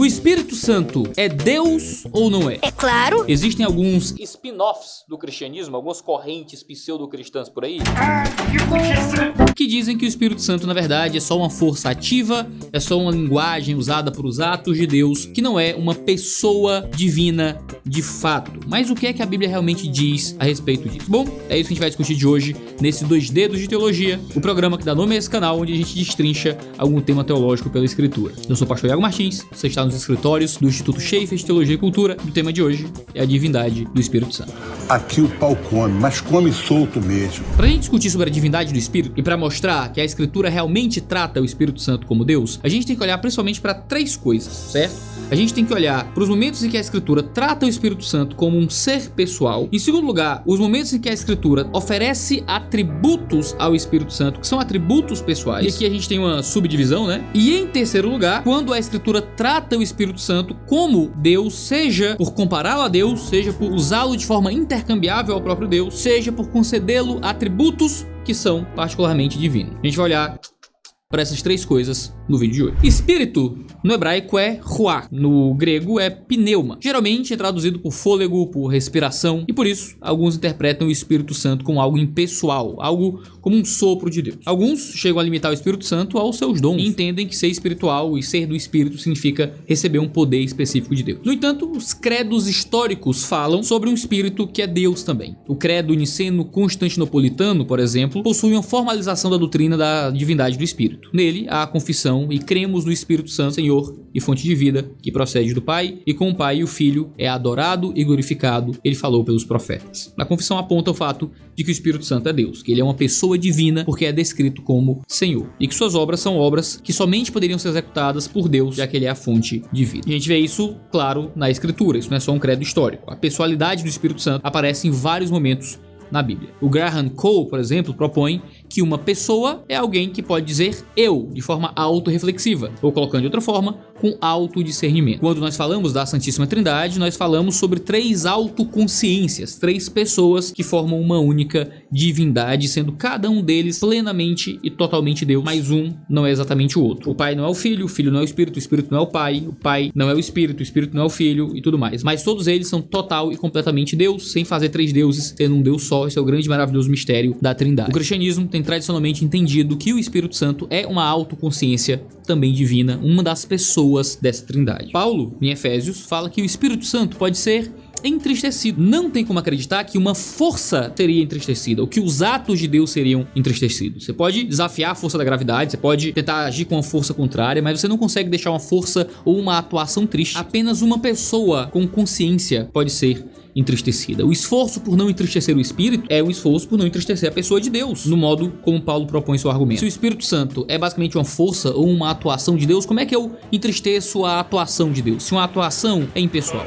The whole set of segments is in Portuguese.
O Espírito Santo é Deus ou não é? É claro. Existem alguns spin-offs do cristianismo, algumas correntes pseudo-cristãs por aí, que dizem que o Espírito Santo, na verdade, é só uma força ativa, é só uma linguagem usada para os atos de Deus, que não é uma pessoa divina de fato. Mas o que é que a Bíblia realmente diz a respeito disso? Bom, é isso que a gente vai discutir de hoje, nesse 2 Dedos de Teologia, o programa que dá nome a esse canal, onde a gente destrincha algum tema teológico pela Escritura. Eu sou o pastor Iago Martins, você está nos escritórios do Instituto Schaeffer de Teologia e Cultura, e o tema de hoje é a divindade do Espírito Santo. Aqui o pau come, mas come solto mesmo. Pra gente discutir sobre a divindade do Espírito e pra mostrar que a Escritura realmente trata o Espírito Santo como Deus, a gente tem que olhar principalmente pra 3 coisas, certo? A gente tem que olhar para os momentos em que a Escritura trata o Espírito Santo como um ser pessoal. Em segundo lugar, os momentos em que a Escritura oferece atributos ao Espírito Santo, que são atributos pessoais. E aqui a gente tem uma subdivisão, né? E em terceiro lugar, quando a Escritura trata o Espírito Santo como Deus, seja por compará-lo a Deus, seja por usá-lo de forma intercambiável ao próprio Deus, seja por concedê-lo atributos que são particularmente divinos. A gente vai olhar para essas 3 coisas no vídeo de hoje. Espírito, no hebraico é ruach, no grego é pneuma. Geralmente é traduzido por fôlego, por respiração, e por isso alguns interpretam o Espírito Santo como algo impessoal, algo como um sopro de Deus. Alguns chegam a limitar o Espírito Santo aos seus dons e entendem que ser espiritual e ser do Espírito significa receber um poder específico de Deus. No entanto, os credos históricos falam sobre um Espírito que é Deus também. O credo niceno-constantinopolitano, por exemplo, possui uma formalização da doutrina da divindade do Espírito. Nele há a confissão e cremos no Espírito Santo, Senhor e fonte de vida, que procede do Pai, e com o Pai e o Filho é adorado e glorificado, ele falou pelos profetas. A confissão aponta o fato de que o Espírito Santo é Deus, que ele é uma pessoa divina porque é descrito como Senhor, e que suas obras são obras que somente poderiam ser executadas por Deus, já que ele é a fonte de vida. E a gente vê isso, claro, na Escritura, isso não é só um credo histórico. A pessoalidade do Espírito Santo aparece em vários momentos na Bíblia. O Graham Cole, por exemplo, propõe que uma pessoa é alguém que pode dizer eu de forma autorreflexiva, ou colocando de outra forma, com autodiscernimento. Quando nós falamos da Santíssima Trindade, nós falamos sobre 3 autoconsciências, 3 pessoas que formam uma única divindade, sendo cada um deles plenamente e totalmente Deus, mas um não é exatamente o outro. O Pai não é o Filho não é o Espírito não é o Pai não é o Espírito não é o Filho e tudo mais. Mas todos eles são total e completamente Deus, sem fazer 3 deuses, sendo um Deus só. Esse é o grande e maravilhoso mistério da Trindade. O cristianismo tem tradicionalmente entendido que o Espírito Santo é uma autoconsciência também divina, uma das pessoas dessa Trindade. Paulo, em Efésios, fala que o Espírito Santo pode ser entristecido. Não tem como acreditar que uma força seria entristecida, ou que os atos de Deus seriam entristecidos. Você pode desafiar a força da gravidade, você pode tentar agir com uma força contrária, mas você não consegue deixar uma força ou uma atuação triste. Apenas uma pessoa com consciência pode ser entristecida. O esforço por não entristecer o Espírito é o esforço por não entristecer a pessoa de Deus, no modo como Paulo propõe seu argumento. Se o Espírito Santo é basicamente uma força ou uma atuação de Deus, como é que eu entristeço a atuação de Deus? Se uma atuação é impessoal.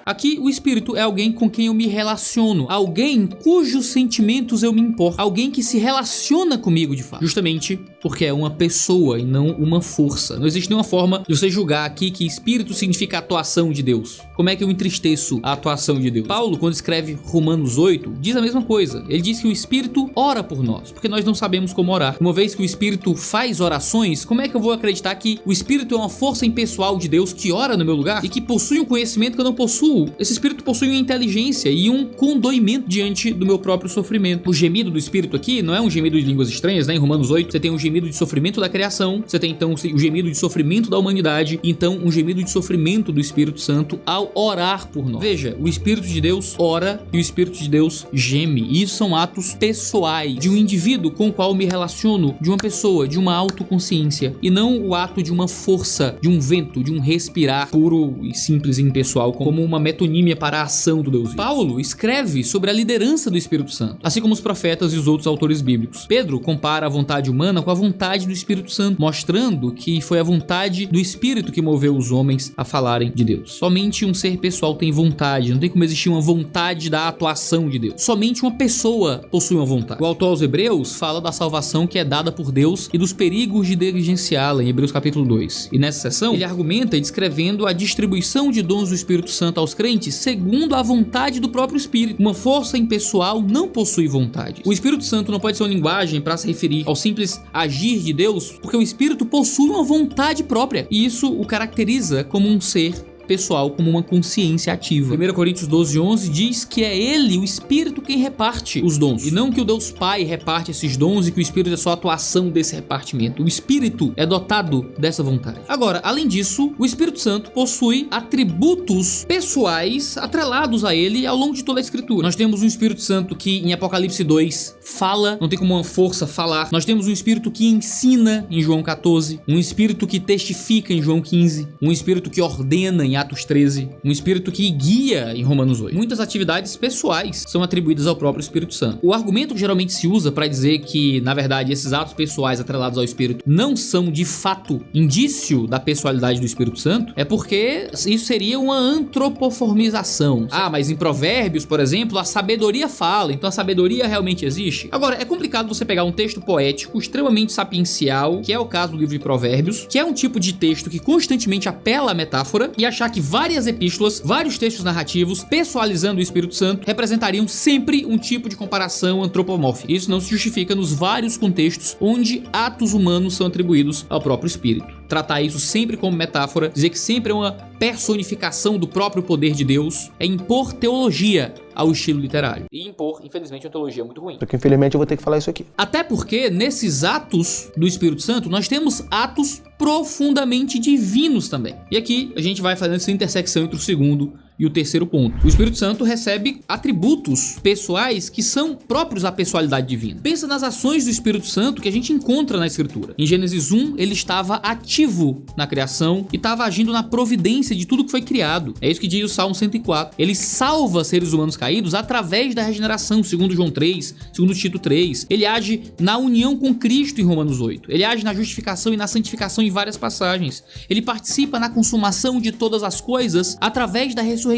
Aqui, o Espírito é alguém com quem eu me relaciono, alguém cujos sentimentos eu me importo, alguém que se relaciona comigo de fato, justamente porque é uma pessoa e não uma força. Não existe nenhuma forma de você julgar aqui que Espírito significa atuação de Deus. Como é que eu entristeço a atuação de Deus? Paulo, quando escreve Romanos 8, diz a mesma coisa. Ele diz que o Espírito ora por nós, porque nós não sabemos como orar. Uma vez que o Espírito faz orações, como é que eu vou acreditar que o Espírito é uma força impessoal de Deus que ora no meu lugar e que possui um conhecimento que eu não possuo? Esse Espírito possui uma inteligência e um condoimento diante do meu próprio sofrimento. O gemido do Espírito aqui não é um gemido de línguas estranhas, né? Em Romanos 8, você tem um gemido de sofrimento da criação, você tem então o gemido de sofrimento da humanidade, então um gemido de sofrimento do Espírito Santo ao orar por nós. Veja, o Espírito de Deus ora e o Espírito de Deus geme. E isso são atos pessoais de um indivíduo com o qual me relaciono, de uma pessoa, de uma autoconsciência, e não o ato de uma força, de um vento, de um respirar puro e simples e impessoal, como uma metonímia para a ação do Deus. Paulo escreve sobre a liderança do Espírito Santo, assim como os profetas e os outros autores bíblicos. Pedro compara a vontade humana com a vontade do Espírito Santo, mostrando que foi a vontade do Espírito que moveu os homens a falarem de Deus. Somente um ser pessoal tem vontade, não tem como existir uma vontade da atuação de Deus. Somente uma pessoa possui uma vontade. O autor aos Hebreus fala da salvação que é dada por Deus e dos perigos de negligenciá-la em Hebreus capítulo 2. E nessa seção ele argumenta descrevendo a distribuição de dons do Espírito Santo aos aos crentes segundo a vontade do próprio Espírito. Uma força impessoal não possui vontade. O Espírito Santo não pode ser uma linguagem para se referir ao simples agir de Deus, porque o Espírito possui uma vontade própria, e isso o caracteriza como um ser pessoal, como uma consciência ativa. 1 Coríntios 12:11 diz que é ele, o Espírito, quem reparte os dons, e não que o Deus Pai reparte esses dons e que o Espírito é só a atuação desse repartimento. O Espírito é dotado dessa vontade. Agora, além disso, o Espírito Santo possui atributos pessoais atrelados a ele ao longo de toda a Escritura. Nós temos um Espírito Santo que em Apocalipse 2 fala, não tem como uma força falar. Nós temos um Espírito que ensina em João 14, um Espírito que testifica em João 15, um Espírito que ordena em Atos 13, um Espírito que guia em Romanos 8. Muitas atividades pessoais são atribuídas ao próprio Espírito Santo. O argumento que geralmente se usa para dizer que, na verdade, esses atos pessoais atrelados ao Espírito não são, de fato, indício da pessoalidade do Espírito Santo, é porque isso seria uma antropoformização. Ah, mas em Provérbios, por exemplo, a sabedoria fala, então a sabedoria realmente existe? Agora, é complicado você pegar um texto poético extremamente sapiencial, que é o caso do livro de Provérbios, que é um tipo de texto que constantemente apela à metáfora, e achar que várias epístolas, vários textos narrativos, pessoalizando o Espírito Santo, representariam sempre um tipo de comparação antropomórfica. Isso não se justifica nos vários contextos onde atos humanos são atribuídos ao próprio Espírito. Tratar isso sempre como metáfora, dizer que sempre é uma personificação do próprio poder de Deus, é impor teologia ao estilo literário. E impor, infelizmente, uma teologia muito ruim. Porque, infelizmente, eu vou ter que falar isso aqui. Até porque, nesses atos do Espírito Santo, nós temos atos profundamente divinos também. E aqui, a gente vai fazendo essa intersecção entre o segundo e o terceiro ponto. O Espírito Santo recebe atributos pessoais que são próprios à pessoalidade divina. Pensa nas ações do Espírito Santo que a gente encontra na Escritura. Em Gênesis 1, ele estava ativo na criação e estava agindo na providência de tudo que foi criado. É isso que diz o Salmo 104. Ele salva seres humanos caídos através da regeneração, segundo João 3, segundo Tito 3. Ele age na união com Cristo em Romanos 8. Ele age na justificação e na santificação em várias passagens. Ele participa na consumação de todas as coisas através da ressurreição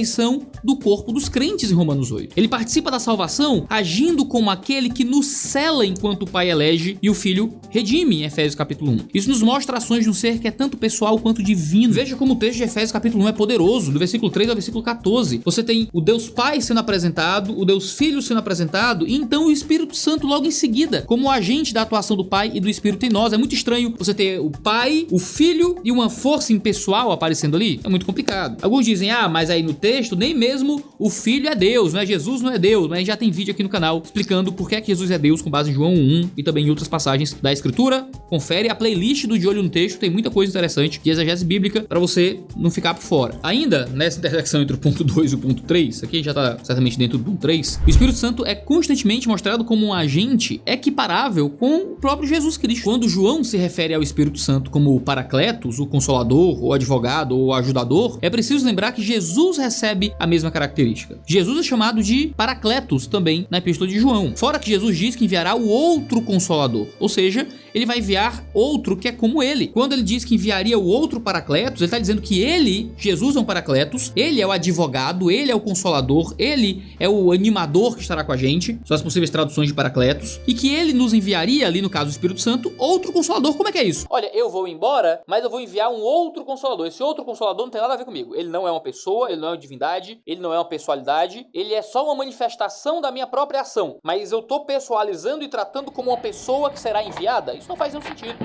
do corpo dos crentes em Romanos 8. Ele participa da salvação agindo como aquele que nos cela enquanto o Pai elege e o Filho redime em Efésios capítulo 1. Isso nos mostra ações de um ser que é tanto pessoal quanto divino. Veja como o texto de Efésios capítulo 1 é poderoso, do versículo 3 ao versículo 14. Você tem o Deus Pai sendo apresentado, o Deus Filho sendo apresentado, e então o Espírito Santo logo em seguida, como agente da atuação do Pai e do Espírito em nós. É muito estranho você ter o Pai, o Filho e uma força impessoal aparecendo ali. É muito complicado. Alguns dizem, mas aí no texto nem mesmo o Filho é Deus, né? Jesus não é Deus, mas já tem vídeo aqui no canal explicando por que Jesus é Deus com base em João 1 e também em outras passagens da Escritura. Confere a playlist do De Olho no Texto, tem muita coisa interessante de exegese bíblica para você não ficar por fora. Ainda nessa intersecção entre o ponto 2 e o ponto 3, aqui já tá certamente dentro do ponto 3, o Espírito Santo é constantemente mostrado como um agente equiparável com o próprio Jesus Cristo. Quando João se refere ao Espírito Santo como o Paracletos, o Consolador, o Advogado ou o Ajudador, é preciso lembrar que Jesus recebe a mesma característica. Jesus é chamado de Paracletos também na Epístola de João. Fora que Jesus diz que enviará o outro Consolador, ou seja, ele vai enviar outro que é como ele. Quando ele diz que enviaria o outro Paracletos, ele está dizendo que ele, Jesus é um Paracletos, ele é o advogado, ele é o Consolador, ele é o animador que estará com a gente, são as possíveis traduções de Paracletos, e que ele nos enviaria, ali no caso do Espírito Santo, outro Consolador. Como é que é isso? Olha, eu vou embora, mas eu vou enviar um outro Consolador. Esse outro Consolador não tem nada a ver comigo. Ele não é uma pessoa, ele não é uma divindade, ele não é uma pessoalidade, ele é só uma manifestação da minha própria ação, mas eu tô pessoalizando e tratando como uma pessoa que será enviada. Isso não faz nenhum sentido.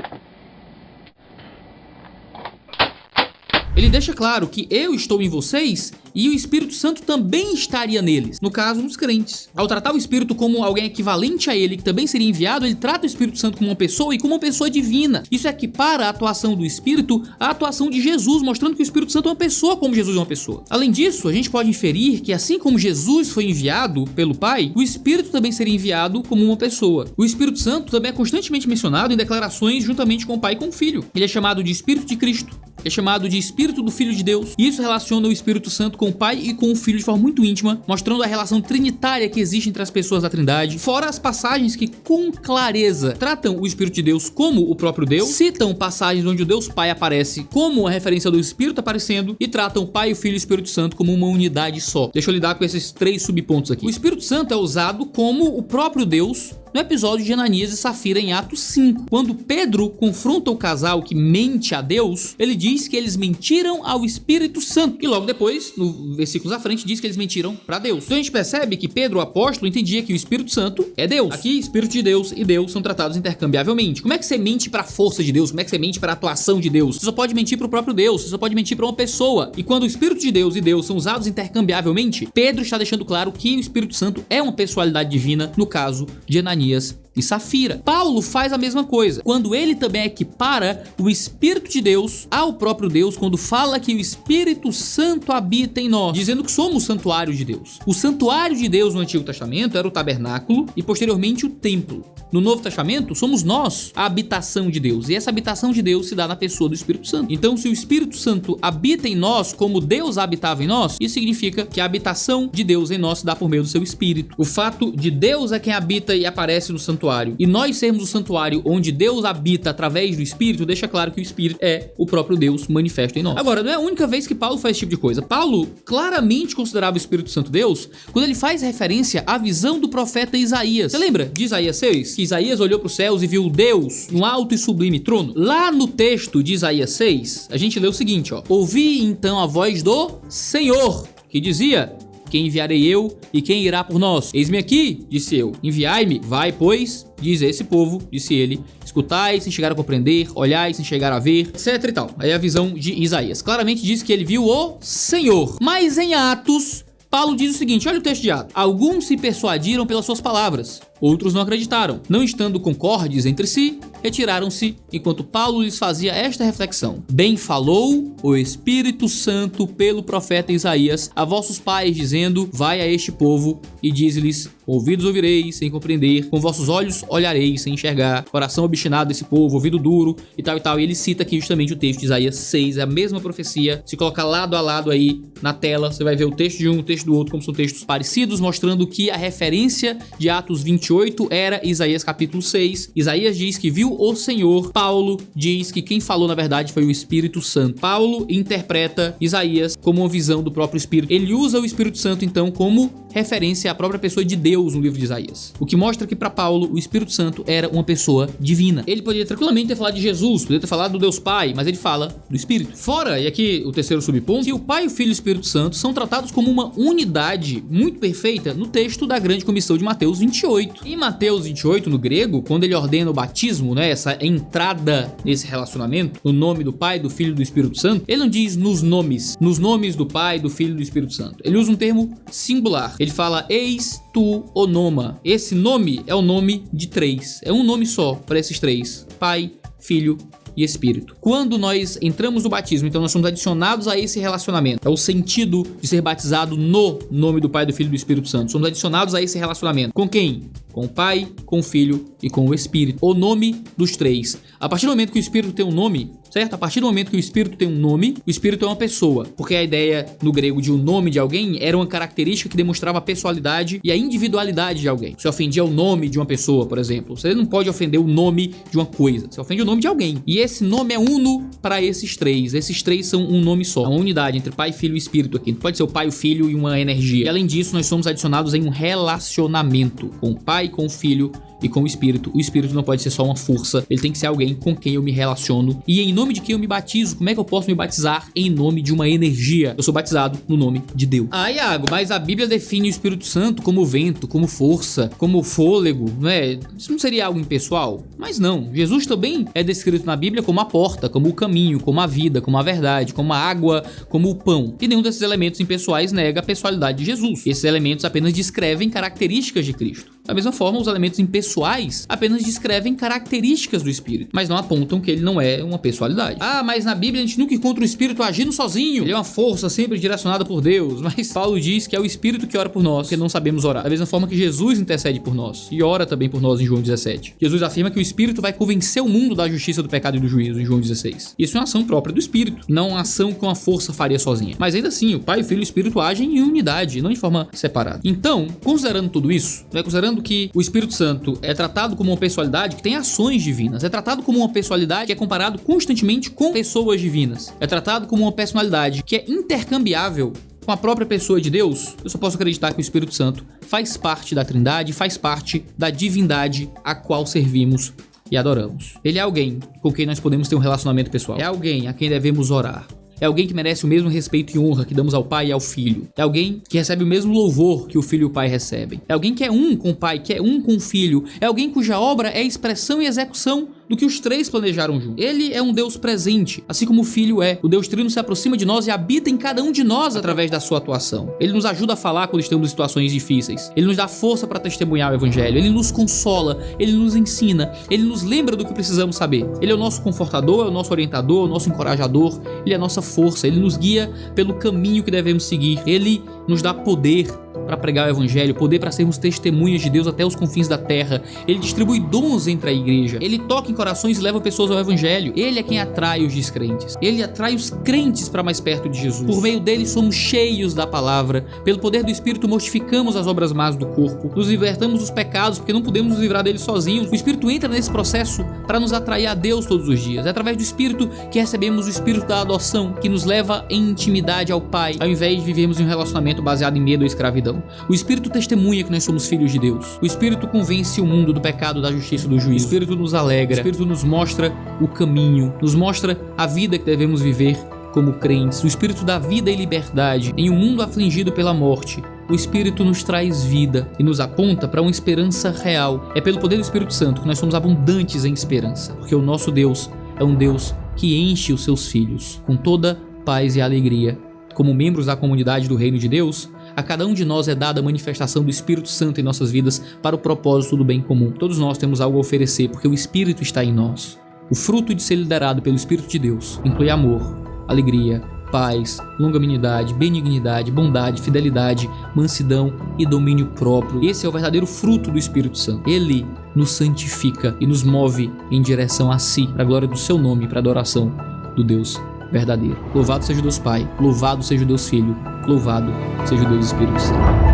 Ele deixa claro que eu estou em vocês e o Espírito Santo também estaria neles, no caso, nos crentes. Ao tratar o Espírito como alguém equivalente a ele, que também seria enviado, ele trata o Espírito Santo como uma pessoa e como uma pessoa divina. Isso equipara a atuação do Espírito à atuação de Jesus, mostrando que o Espírito Santo é uma pessoa como Jesus é uma pessoa. Além disso, a gente pode inferir que assim como Jesus foi enviado pelo Pai, o Espírito também seria enviado como uma pessoa. O Espírito Santo também é constantemente mencionado em declarações juntamente com o Pai e com o Filho. Ele é chamado de Espírito de Cristo, é chamado de Espírito do Filho de Deus. E isso relaciona o Espírito Santo com o Pai e com o Filho de forma muito íntima, mostrando a relação trinitária que existe entre as pessoas da Trindade, fora as passagens que com clareza tratam o Espírito de Deus como o próprio Deus, citam passagens onde o Deus Pai aparece como a referência do Espírito aparecendo e tratam o Pai, o Filho e o Espírito Santo como uma unidade só. Deixa eu lidar com esses três subpontos aqui. O Espírito Santo é usado como o próprio Deus no episódio de Ananias e Safira em Atos 5. Quando Pedro confronta o casal que mente a Deus, ele diz que eles mentiram ao Espírito Santo. E logo depois, no versículos à frente, diz que eles mentiram para Deus. Então a gente percebe que Pedro, o apóstolo, entendia que o Espírito Santo é Deus. Aqui, Espírito de Deus e Deus são tratados intercambiavelmente. Como é que você mente para a força de Deus? Como é que você mente para a atuação de Deus? Você só pode mentir para o próprio Deus, você só pode mentir para uma pessoa. E quando o Espírito de Deus e Deus são usados intercambiavelmente, Pedro está deixando claro que o Espírito Santo é uma pessoalidade divina, no caso de Ananias e Safira. Paulo faz a mesma coisa, quando ele também equipara o Espírito de Deus ao próprio Deus, quando fala que o Espírito Santo habita em nós, dizendo que somos o santuário de Deus. O santuário de Deus no Antigo Testamento era o tabernáculo e posteriormente o templo. No Novo Testamento, somos nós a habitação de Deus, e essa habitação de Deus se dá na pessoa do Espírito Santo. Então, se o Espírito Santo habita em nós como Deus habitava em nós, isso significa que a habitação de Deus em nós se dá por meio do seu Espírito. O fato de Deus é quem habita e aparece no santuário, e nós sermos o santuário onde Deus habita através do Espírito, deixa claro que o Espírito é o próprio Deus manifesto em nós. Agora, não é a única vez que Paulo faz esse tipo de coisa. Paulo claramente considerava o Espírito Santo Deus quando ele faz referência à visão do profeta Isaías. Você lembra de Isaías 6? Que Isaías olhou para os céus e viu Deus no alto e sublime trono. Lá no texto de Isaías 6, a gente lê o seguinte, ó: ouvi então a voz do Senhor, que dizia: quem enviarei eu e quem irá por nós? Eis-me aqui, disse eu, enviai-me. Vai, pois, diz esse povo, disse ele, escutai sem chegar a compreender, olhai sem chegar a ver, etc e tal. Aí a visão de Isaías claramente diz que ele viu o Senhor. Mas em Atos, Paulo diz o seguinte, olha o texto de Atos: alguns se persuadiram pelas suas palavras, outros não acreditaram. Não estando concordes entre si, retiraram-se, enquanto Paulo lhes fazia esta reflexão: bem falou o Espírito Santo pelo profeta Isaías a vossos pais, dizendo: vai a este povo e dize-lhes, com ouvidos ouvireis sem compreender, com vossos olhos olhareis sem enxergar, coração obstinado desse povo, ouvido duro, e tal e tal. E ele cita aqui justamente o texto de Isaías 6, é a mesma profecia. Se colocar lado a lado aí na tela, você vai ver o texto de um, o texto do outro, como são textos parecidos, mostrando que a referência de Atos 28 era Isaías capítulo 6. Isaías diz que viu o Senhor. Paulo diz que quem falou na verdade foi o Espírito Santo. Paulo interpreta Isaías como uma visão do próprio Espírito. Ele usa o Espírito Santo então como referência à própria pessoa de Deus no livro de Isaías, o que mostra que para Paulo o Espírito Santo era uma pessoa divina. Ele poderia tranquilamente ter falado de Jesus, poderia ter falado do Deus Pai, mas ele fala do Espírito. Fora, e aqui o terceiro subponto, que o Pai, o Filho e o Espírito Santo são tratados como uma unidade muito perfeita no texto da grande comissão de Mateus 28. Em Mateus 28, no grego, quando ele ordena o batismo, né, essa entrada nesse relacionamento, no nome do Pai, do Filho e do Espírito Santo, ele não diz nos nomes do Pai, do Filho e do Espírito Santo. Ele usa um termo singular. Ele fala eis tu onoma. Esse nome é o nome de três. É um nome só para esses três: Pai, Filho e Espírito. Quando nós entramos no batismo, então nós somos adicionados a esse relacionamento. É o sentido de ser batizado no nome do Pai, do Filho e do Espírito Santo. Somos adicionados a esse relacionamento. Com quem? Com o Pai, com o Filho e com o Espírito. O nome dos três. A partir do momento que o Espírito tem um nome, certo? A partir do momento que o Espírito tem um nome, o Espírito é uma pessoa. Porque a ideia no grego de um nome de alguém era uma característica que demonstrava a personalidade e a individualidade de alguém. Você ofendia o nome de uma pessoa, por exemplo. Você não pode ofender o nome de uma coisa. Você ofende o nome de alguém. E esse nome é uno para esses três. Esses três são um nome só. Uma unidade entre Pai, Filho e Espírito aqui. Não pode ser o Pai, o Filho e uma energia. E além disso, nós somos adicionados em um relacionamento com o Pai, com o Filho e com o Espírito. O Espírito não pode ser só uma força, ele tem que ser alguém com quem eu me relaciono. E em nome de quem eu me batizo? Como é que eu posso me batizar em nome de uma energia? Eu sou batizado no nome de Deus. Ah, Iago, mas a Bíblia define o Espírito Santo como vento, como força, como fôlego, não é? Isso não seria algo impessoal? Mas não. Jesus também é descrito na Bíblia como a porta, como o caminho, como a vida, como a verdade, como a água, como o pão. E nenhum desses elementos impessoais nega a pessoalidade de Jesus. Esses elementos apenas descrevem características de Cristo. Da mesma forma, os elementos impessoais apenas descrevem características do Espírito, mas não apontam que ele não é uma pessoalidade. Ah, mas na Bíblia a gente nunca encontra o Espírito agindo sozinho. Ele é uma força sempre direcionada por Deus. Mas Paulo diz que é o Espírito que ora por nós, porque não sabemos orar. Da mesma forma que Jesus intercede por nós e ora também por nós em João 17. Jesus afirma que o Espírito vai convencer o mundo da justiça, do pecado e do juízo em João 16. Isso é uma ação própria do Espírito, não uma ação que uma força faria sozinha. Mas ainda assim, o Pai, o Filho e o Espírito agem em unidade, não de forma separada. Então, considerando tudo isso, considerando que o Espírito Santo é tratado como uma pessoalidade que tem ações divinas, é tratado como uma pessoalidade que é comparado constantemente com pessoas divinas, é tratado como uma personalidade que é intercambiável com a própria pessoa de Deus, eu só posso acreditar que o Espírito Santo faz parte da Trindade, faz parte da divindade a qual servimos e adoramos. Ele é alguém com quem nós podemos ter um relacionamento pessoal. É alguém a quem devemos orar. É alguém que merece o mesmo respeito e honra que damos ao pai e ao filho. É alguém que recebe o mesmo louvor que o filho e o pai recebem. É alguém que é um com o pai, que é um com o filho. É alguém cuja obra é expressão e execução do que os três planejaram juntos. Ele é um Deus presente, assim como o Filho é. O Deus Trino se aproxima de nós e habita em cada um de nós através da sua atuação. Ele nos ajuda a falar quando estamos em situações difíceis. Ele nos dá força para testemunhar o Evangelho. Ele nos consola, ele nos ensina, ele nos lembra do que precisamos saber. Ele é o nosso confortador, é o nosso orientador, é o nosso encorajador, ele é a nossa força, ele nos guia pelo caminho que devemos seguir. Ele nos dá poder para pregar o Evangelho, poder para sermos testemunhas de Deus até os confins da terra. Ele distribui dons entre a igreja. Ele toca em corações e leva pessoas ao Evangelho. Ele é quem atrai os descrentes. Ele atrai os crentes para mais perto de Jesus. Por meio dele somos cheios da palavra. Pelo poder do Espírito mortificamos as obras más do corpo. Nos libertamos dos pecados porque não podemos nos livrar deles sozinhos. O Espírito entra nesse processo para nos atrair a Deus todos os dias. É através do Espírito que recebemos o Espírito da adoção, que nos leva em intimidade ao Pai, ao invés de vivermos em um relacionamento baseado em medo ou escravidão. O Espírito testemunha que nós somos filhos de Deus. O Espírito convence o mundo do pecado, da justiça e do juízo. O Espírito nos alegra. O Espírito nos mostra o caminho, nos mostra a vida que devemos viver como crentes. O Espírito dá vida e liberdade em um mundo afligido pela morte. O Espírito nos traz vida e nos aponta para uma esperança real. É pelo poder do Espírito Santo que nós somos abundantes em esperança, porque o nosso Deus é um Deus que enche os seus filhos com toda paz e alegria. Como membros da comunidade do Reino de Deus, a cada um de nós é dada a manifestação do Espírito Santo em nossas vidas para o propósito do bem comum. Todos nós temos algo a oferecer porque o Espírito está em nós. O fruto de ser liderado pelo Espírito de Deus inclui amor, alegria, paz, longanimidade, benignidade, bondade, fidelidade, mansidão e domínio próprio. Esse é o verdadeiro fruto do Espírito Santo. Ele nos santifica e nos move em direção a si, para a glória do seu nome e para a adoração do Deus verdadeiro. Louvado seja o Deus Pai, louvado seja o Deus Filho, louvado seja o Deus Espírito Santo.